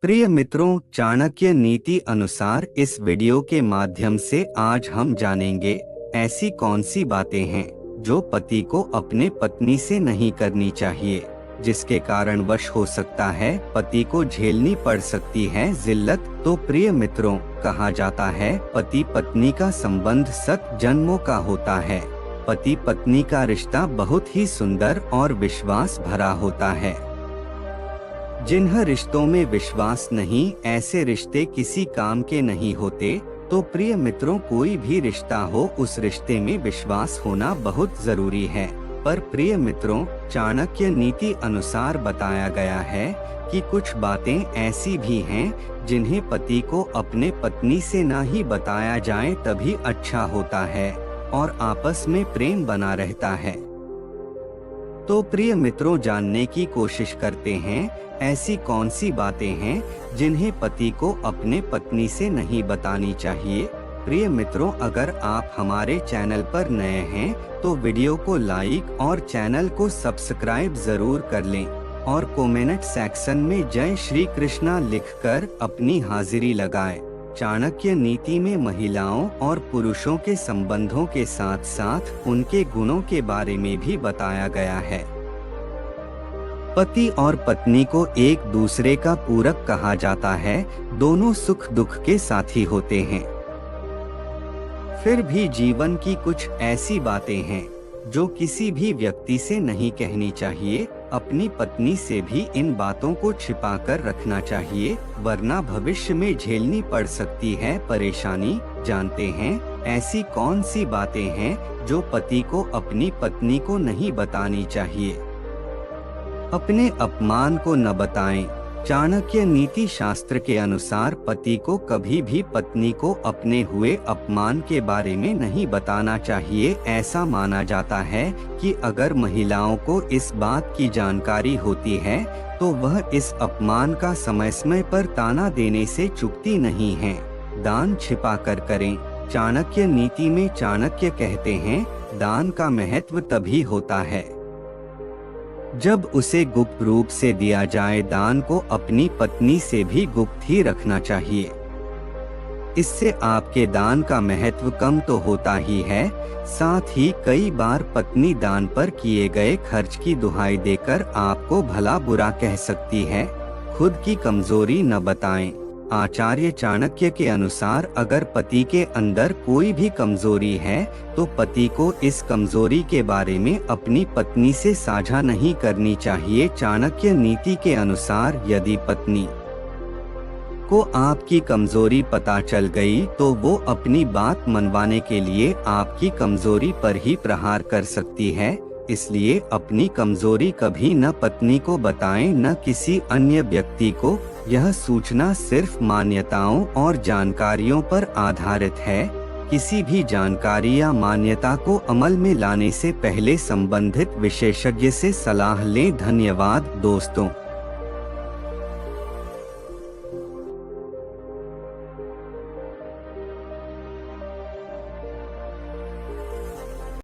प्रिय मित्रों, चाणक्य नीति अनुसार इस वीडियो के माध्यम से आज हम जानेंगे ऐसी कौन सी बातें हैं जो पति को अपने पत्नी से नहीं करनी चाहिए, जिसके कारण वश हो सकता है पति को झेलनी पड़ सकती है जिल्लत। तो प्रिय मित्रों, कहा जाता है पति पत्नी का संबंध 7 जन्मों का होता है। पति पत्नी का रिश्ता बहुत ही सुंदर और विश्वास भरा होता है। जिन रिश्तों में विश्वास नहीं, ऐसे रिश्ते किसी काम के नहीं होते। तो प्रिय मित्रों, कोई भी रिश्ता हो, उस रिश्ते में विश्वास होना बहुत जरूरी है। पर प्रिय मित्रों, चाणक्य नीति अनुसार बताया गया है कि कुछ बातें ऐसी भी हैं जिन्हें पति को अपने पत्नी से ना ही बताया जाए तभी अच्छा होता है और आपस में प्रेम बना रहता है। तो प्रिय मित्रों, जानने की कोशिश करते हैं ऐसी कौन सी बातें हैं जिन्हें पति को अपने पत्नी से नहीं बतानी चाहिए। प्रिय मित्रों, अगर आप हमारे चैनल पर नए हैं तो वीडियो को लाइक और चैनल को सब्सक्राइब जरूर कर लें और कमेंट सेक्शन में जय श्री कृष्णा लिखकर अपनी हाजिरी लगाएं। चाणक्य नीति में महिलाओं और पुरुषों के संबंधों के साथ साथ उनके गुणों के बारे में भी बताया गया है। पति और पत्नी को एक दूसरे का पूरक कहा जाता है, दोनों सुख दुख के साथी होते हैं। फिर भी जीवन की कुछ ऐसी बातें हैं जो किसी भी व्यक्ति से नहीं कहनी चाहिए। अपनी पत्नी से भी इन बातों को छिपा कर रखना चाहिए, वरना भविष्य में झेलनी पड़ सकती है परेशानी। जानते हैं ऐसी कौन सी बातें हैं जो पति को अपनी पत्नी को नहीं बतानी चाहिए। अपने अपमान को न बताएं। चाणक्य नीति शास्त्र के अनुसार पति को कभी भी पत्नी को अपने हुए अपमान के बारे में नहीं बताना चाहिए। ऐसा माना जाता है कि अगर महिलाओं को इस बात की जानकारी होती है तो वह इस अपमान का समय पर ताना देने से चूकती नहीं है। दान छिपा कर करें। चाणक्य नीति में चाणक्य कहते हैं, दान का महत्व तभी होता है जब उसे गुप्त रूप से दिया जाए। दान को अपनी पत्नी से भी गुप्त ही रखना चाहिए। इससे आपके दान का महत्व कम तो होता ही है, साथ ही कई बार पत्नी दान पर किए गए खर्च की दुहाई देकर आपको भला बुरा कह सकती है। खुद की कमजोरी न बताएं। आचार्य चाणक्य के अनुसार अगर पति के अंदर कोई भी कमजोरी है तो पति को इस कमजोरी के बारे में अपनी पत्नी से साझा नहीं करनी चाहिए। चाणक्य नीति के अनुसार यदि पत्नी को आपकी कमजोरी पता चल गई तो वो अपनी बात मनवाने के लिए आपकी कमजोरी पर ही प्रहार कर सकती है। इसलिए अपनी कमजोरी कभी न पत्नी को बताएं, न किसी अन्य व्यक्ति को। यह सूचना सिर्फ मान्यताओं और जानकारियों पर आधारित है। किसी भी जानकारी या मान्यता को अमल में लाने से पहले संबंधित विशेषज्ञ से सलाह लें। धन्यवाद दोस्तों।